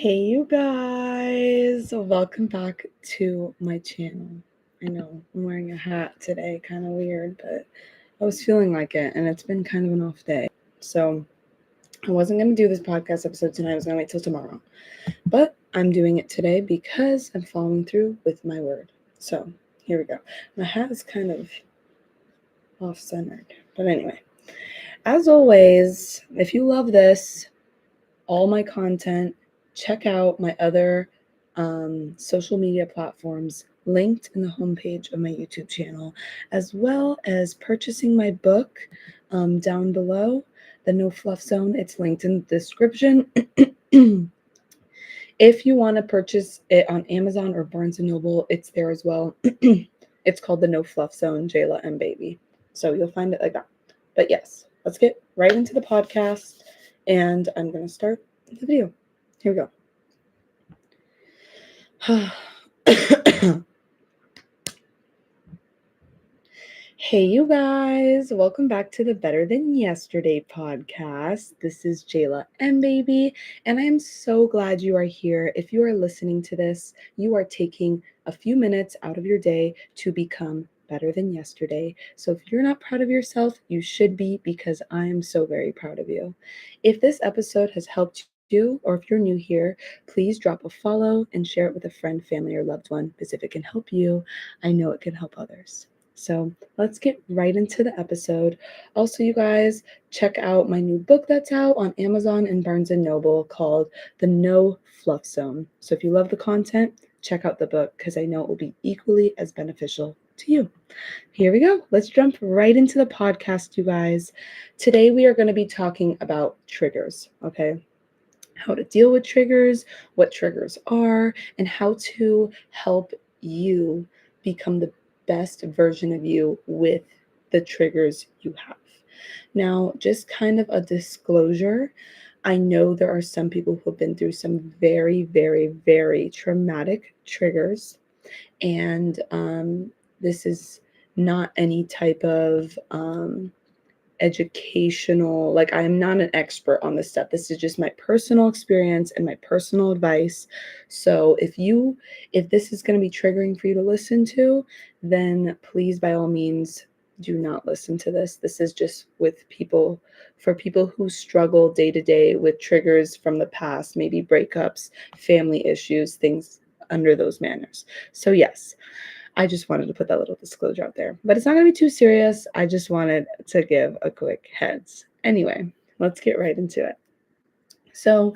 Hey you guys, welcome back to my channel. I know I'm wearing a hat today, kind of weird, but I was feeling like it and it's been kind of an off day. So I wasn't going to do this podcast episode tonight, I was going to wait till tomorrow. But I'm doing it today because I'm following through with my word. So here we go. My hat is kind of off-centered, but anyway. As always, if you love this, all my content, check out my other social media platforms linked in the homepage of my YouTube channel, as well as purchasing my book down below, The No Fluff Zone. It's linked in the description. If you want to purchase it on Amazon or Barnes & Noble, it's there as well. It's called The No Fluff Zone, Jayla and Baby. So you'll find it like that. But yes, let's get right into the podcast. And I'm going to start the video. Here we go. Hey, you guys, welcome back to the Better Than Yesterday podcast. This is Jayla and Baby, and I am so glad you are here. If you are listening to this, you are taking a few minutes out of your day to become better than yesterday. So if you're not proud of yourself, you should be, because I am so very proud of you. If this episode has helped you, or if you're new here, please drop a follow and share it with a friend, family, or loved one, because if it can help you, I know it can help others. So let's get right into the episode. Also, you guys, check out my new book that's out on Amazon and Barnes & Noble called The No Fluff Zone. So if you love the content, check out the book, because I know it will be equally as beneficial to you. Here we go. Let's jump right into the podcast, you guys. Today we are going to be talking about triggers, okay? How to deal with triggers, what triggers are, and how to help you become the best version of you with the triggers you have. Now, just kind of a disclosure, I know there are some people who have been through some very, very, very traumatic triggers, and this is not any type of educational, like, I am not an expert on this stuff. This is just my personal experience and my personal advice. So if this is going to be triggering for you to listen to, then please, by all means, do not listen to this. This is just for people who struggle day to day with triggers from the past, maybe breakups, family issues, things under those manners. So yes, I just wanted to put that little disclosure out there. But it's not going to be too serious. I just wanted to give a quick heads. Anyway, let's get right into it. So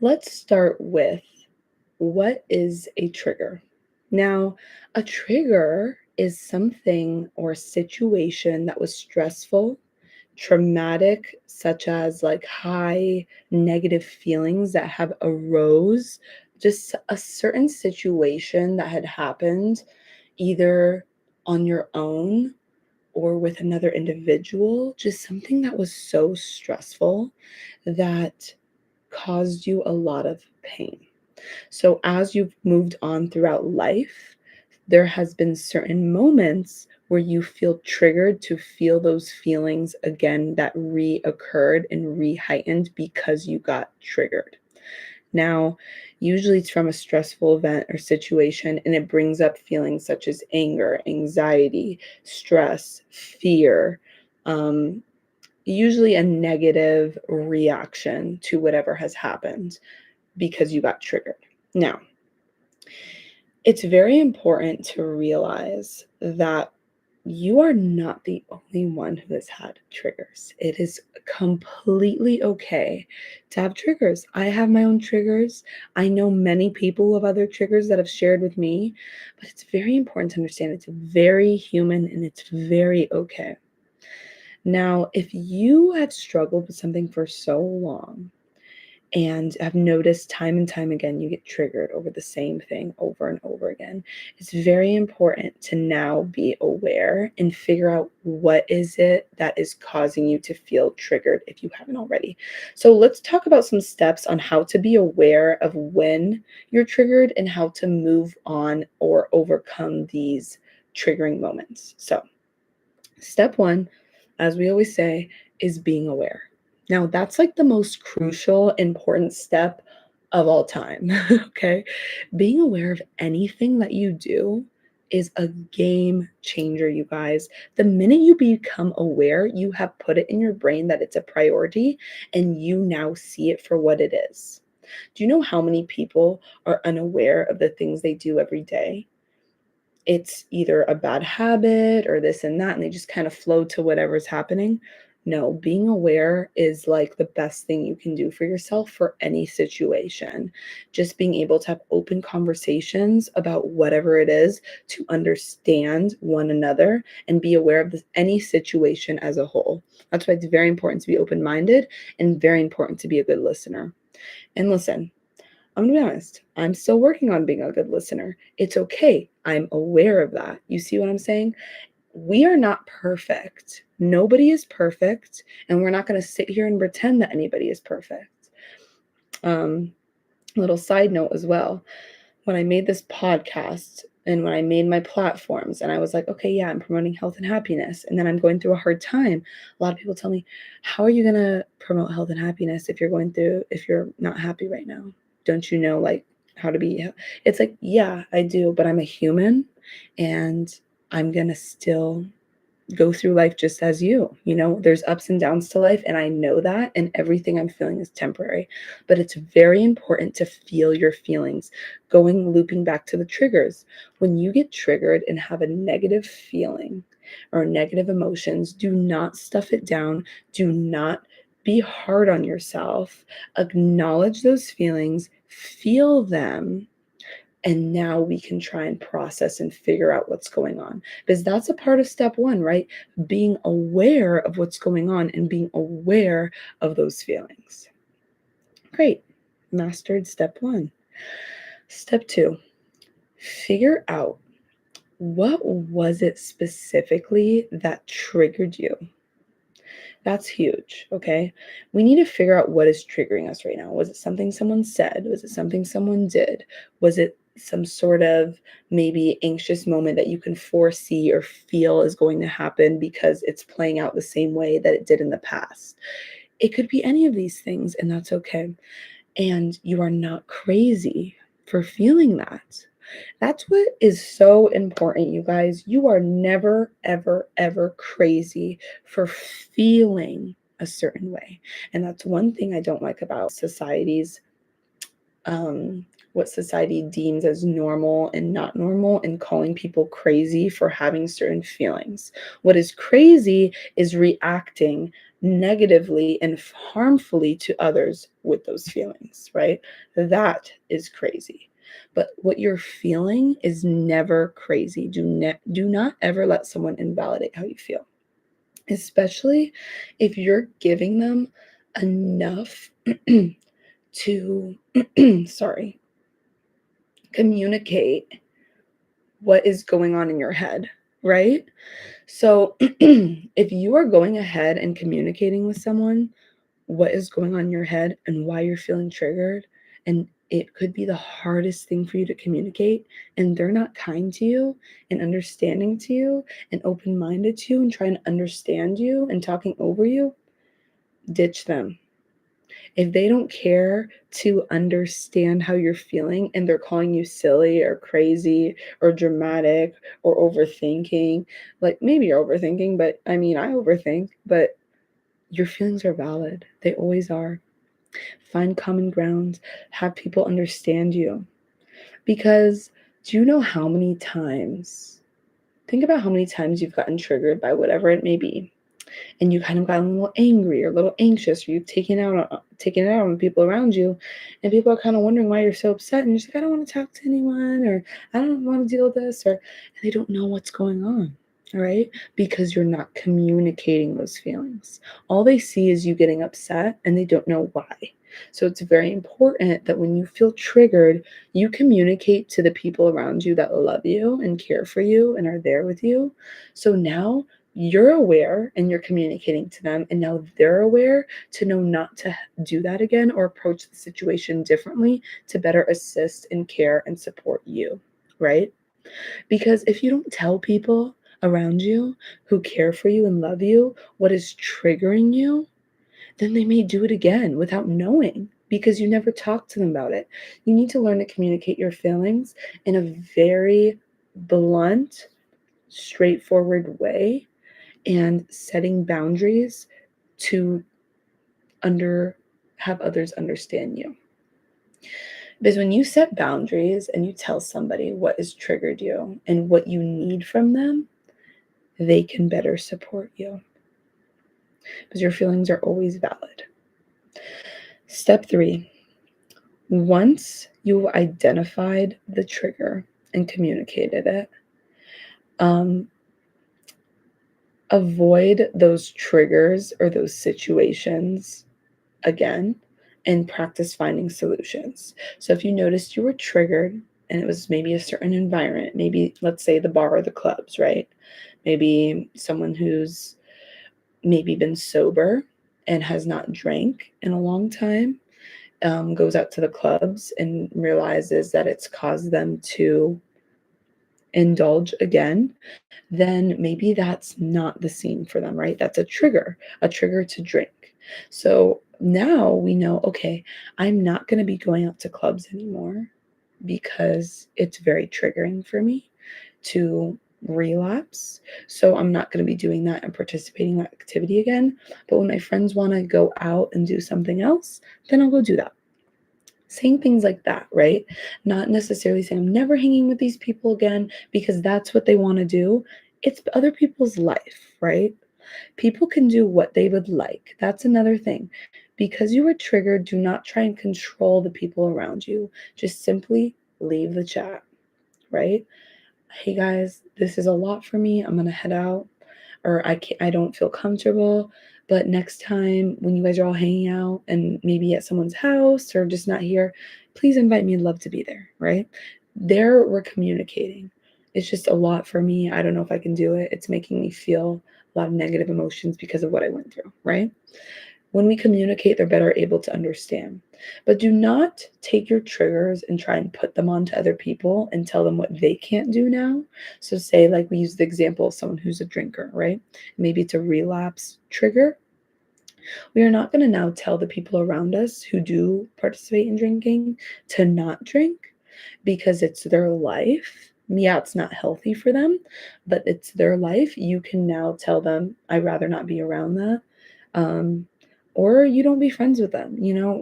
let's start with, what is a trigger? Now, a trigger is something or situation that was stressful, traumatic, such as like high negative feelings that have arose, just a certain situation that had happened either on your own or with another individual, just something that was so stressful that caused you a lot of pain. So as you've moved on throughout life, there has been certain moments where you feel triggered to feel those feelings again that reoccurred and re-heightened because you got triggered. Now, usually it's from a stressful event or situation, and it brings up feelings such as anger, anxiety, stress, fear, um, usually a negative reaction to whatever has happened because you got triggered. Now, it's very important to realize that you are not the only one who has had triggers. It is completely okay to have triggers. I have my own triggers. I know many people who have other triggers that have shared with me, but it's very important to understand it's very human and it's very okay. Now, if you have struggled with something for so long, and I've noticed time and time again, you get triggered over the same thing over and over again. It's very important to now be aware and figure out what is it that is causing you to feel triggered if you haven't already. So let's talk about some steps on how to be aware of when you're triggered and how to move on or overcome these triggering moments. So step one, as we always say, is being aware. Now, that's like the most crucial, important step of all time. Okay. Being aware of anything that you do is a game changer, you guys. The minute you become aware, you have put it in your brain that it's a priority and you now see it for what it is. Do you know how many people are unaware of the things they do every day? It's either a bad habit or this and that, and they just kind of flow to whatever's happening. No, being aware is like the best thing you can do for yourself for any situation. Just being able to have open conversations about whatever it is to understand one another and be aware of this, any situation as a whole. That's why it's very important to be open minded and very important to be a good listener. And listen, I'm gonna be honest, I'm still working on being a good listener. It's okay. I'm aware of that. You see what I'm saying? We are not perfect. Nobody is perfect, and we're not going to sit here and pretend that anybody is perfect. Um, Little side note as well. When I made this podcast and when I made my platforms, and I was like, okay, yeah, I'm promoting health and happiness, and then I'm going through a hard time. A lot of people tell me, how are you going to promote health and happiness if you're not happy right now? Don't you know, like, how to be? It's like, yeah, I do, but I'm a human and I'm going to still go through life just as you. You know, there's ups and downs to life, and I know that, and everything I'm feeling is temporary. But it's very important to feel your feelings. Looping back to the triggers. When you get triggered and have a negative feeling or negative emotions, do not stuff it down. Do not be hard on yourself. Acknowledge those feelings, feel them, and now we can try and process and figure out what's going on. Because that's a part of step one, right? Being aware of what's going on and being aware of those feelings. Great. Mastered step one. Step two, figure out what was it specifically that triggered you. That's huge. Okay. We need to figure out what is triggering us right now. Was it something someone said? Was it something someone did? Was it some sort of maybe anxious moment that you can foresee or feel is going to happen because it's playing out the same way that it did in the past? It could be any of these things, and that's okay. And you are not crazy for feeling that. That's what is so important, you guys. You are never, ever, ever crazy for feeling a certain way. And that's one thing I don't like about what society deems as normal and not normal, and calling people crazy for having certain feelings. What is crazy is reacting negatively and harmfully to others with those feelings, right? That is crazy. But what you're feeling is never crazy. Do not ever let someone invalidate how you feel, especially if you're giving them enough to sorry, communicate what is going on in your head, right? So if you are going ahead and communicating with someone what is going on in your head and why you're feeling triggered, and it could be the hardest thing for you to communicate, and they're not kind to you and understanding to you and open-minded to you and trying to understand you and talking over you, ditch them. If they don't care to understand how you're feeling and they're calling you silly or crazy or dramatic or overthinking, like maybe you're overthinking, but I mean, I overthink, but your feelings are valid. They always are. Find common ground, have people understand you. Because do you know how many times, think about how many times you've gotten triggered by whatever it may be, and you kind of got a little angry or a little anxious, or you've taken it out on people around you, and people are kind of wondering why you're so upset, and you're just like, I don't want to talk to anyone, or I don't want to deal with this, or and they don't know what's going on. All right, because you're not communicating those feelings. All they see is you getting upset and they don't know why. So it's very important that when you feel triggered, you communicate to the people around you that love you and care for you and are there with you. So now you're aware and you're communicating to them, and now they're aware to know not to do that again or approach the situation differently to better assist and care and support you, right? Because if you don't tell people around you who care for you and love you what is triggering you, then they may do it again without knowing. because you never talk to them about it. You need to learn to communicate your feelings in a very blunt, straightforward way and setting boundaries to have others understand you. Because when you set boundaries and you tell somebody what has triggered you and what you need from them, they can better support you because your feelings are always valid. Step 3, once you've identified the trigger and communicated it, avoid those triggers or those situations again and practice finding solutions. So if you noticed you were triggered and it was maybe a certain environment, maybe let's say the bar or the clubs, right? Maybe someone who's maybe been sober and has not drank in a long time goes out to the clubs and realizes that it's caused them to indulge again, then maybe that's not the scene for them, right? That's a trigger to drink. So now we know, okay, I'm not going to be going out to clubs anymore because it's very triggering for me to relapse. So I'm not going to be doing that and participating in that activity again. But when my friends want to go out and do something else, then I'll go do that. Saying things like that, right? Not necessarily saying I'm never hanging with these people again because that's what they want to do. It's other people's life, right? People can do what they would like. That's another thing. Because you were triggered, do not try and control the people around you. Just simply leave the chat, right? Hey guys, this is a lot for me. I'm going to head out, or I don't feel comfortable. But next time when you guys are all hanging out and maybe at someone's house or just not here, please invite me. I'd love to be there, right? There we're communicating. It's just a lot for me. I don't know if I can do it. It's making me feel a lot of negative emotions because of what I went through, right? When we communicate, they're better able to understand. But do not take your triggers and try and put them onto other people and tell them what they can't do now. So, say, like we use the example of someone who's a drinker, right? Maybe it's a relapse trigger. We are not going to now tell the people around us who do participate in drinking to not drink because it's their life. Yeah, it's not healthy for them, but it's their life. You can now tell them, I'd rather not be around that. Um, or you don't be friends with them.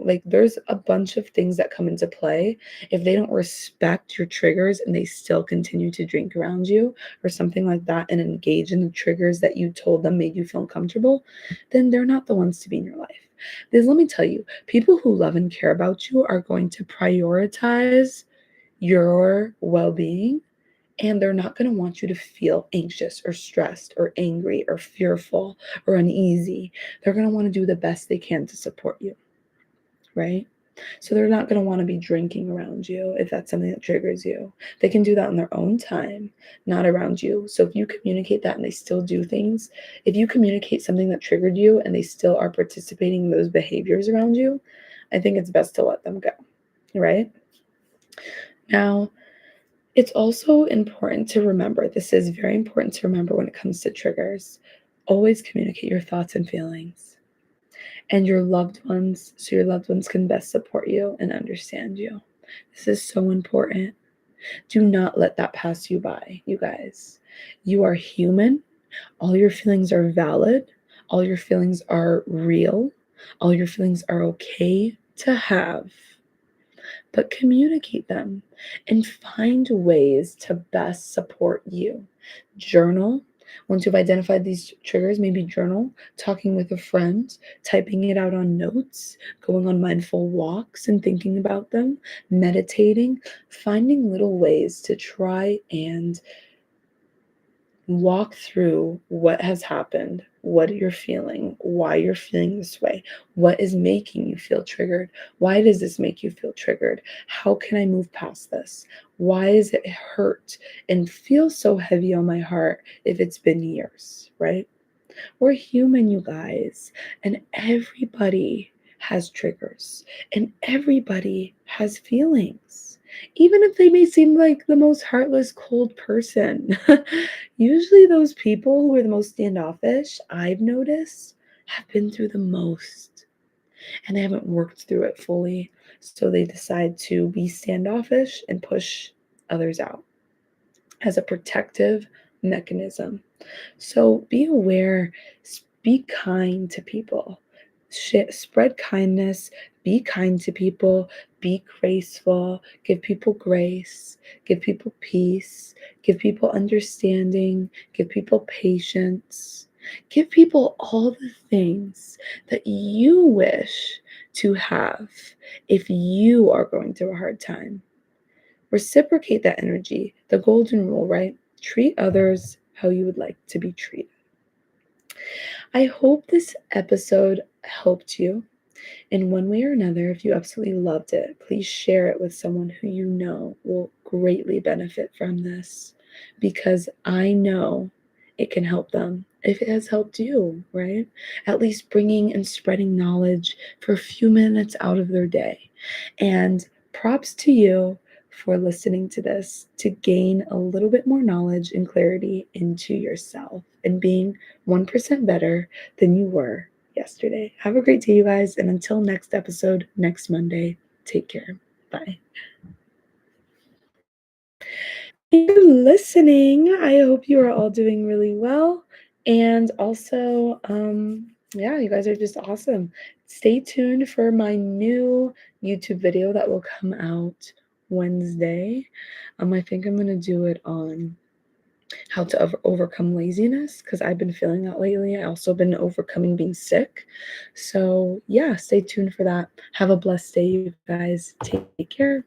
Like there's a bunch of things that come into play. If they don't respect your triggers and they still continue to drink around you or something like that and engage in the triggers that you told them made you feel uncomfortable, then they're not the ones to be in your life. Because let me tell you, people who love and care about you are going to prioritize your well-being, and they're not going to want you to feel anxious or stressed or angry or fearful or uneasy. They're going to want to do the best they can to support you, right? So they're not going to want to be drinking around you if that's something that triggers you. They can do that on their own time, not around you. So if you communicate that and they still do things, if you communicate something that triggered you and they still are participating in those behaviors around you, I think it's best to let them go, right? Now, it's also important to remember, this is very important to remember when it comes to triggers. Always communicate your thoughts and feelings and your loved ones so your loved ones can best support you and understand you. This is so important. Do not let that pass you by, you guys. You are human. All your feelings are valid. All your feelings are real. All your feelings are okay to have, but communicate them and find ways to best support you. Journal. Once you've identified these triggers, maybe journal, talking with a friend, typing it out on notes, going on mindful walks and thinking about them, meditating, finding little ways to try and walk through what has happened, what you're feeling, why you're feeling this way, what is making you feel triggered, why does this make you feel triggered, how can I move past this, why does it hurt and feel so heavy on my heart if it's been years, right? We're human, you guys, and everybody has triggers and everybody has feelings. Even if they may seem like the most heartless, cold person, usually those people who are the most standoffish, I've noticed, have been through the most. and they haven't worked through it fully. So they decide to be standoffish and push others out as a protective mechanism. So be aware, be kind to people, spread kindness, be kind to people, be graceful, give people grace, give people peace, give people understanding, give people patience. Give people all the things that you wish to have if you are going through a hard time. Reciprocate that energy. The golden rule, right? Treat others how you would like to be treated. I hope this episode helped you in one way or another. If you absolutely loved it, please share it with someone who you know will greatly benefit from this, because I know it can help them if it has helped you, right? At least bringing and spreading knowledge for a few minutes out of their day. And props to you for listening to this to gain a little bit more knowledge and clarity into yourself and being 1% better than you were yesterday. Have a great day, you guys. And until next episode, next Monday, take care. Bye. Thank you for listening. I hope you are all doing really well. And also, yeah, you guys are just awesome. Stay tuned for my new YouTube video that will come out Wednesday. I think I'm going to do it on how to overcome laziness, because I've been feeling that lately. I also been overcoming being sick. So yeah, stay tuned for that. Have a blessed day, you guys. Take care.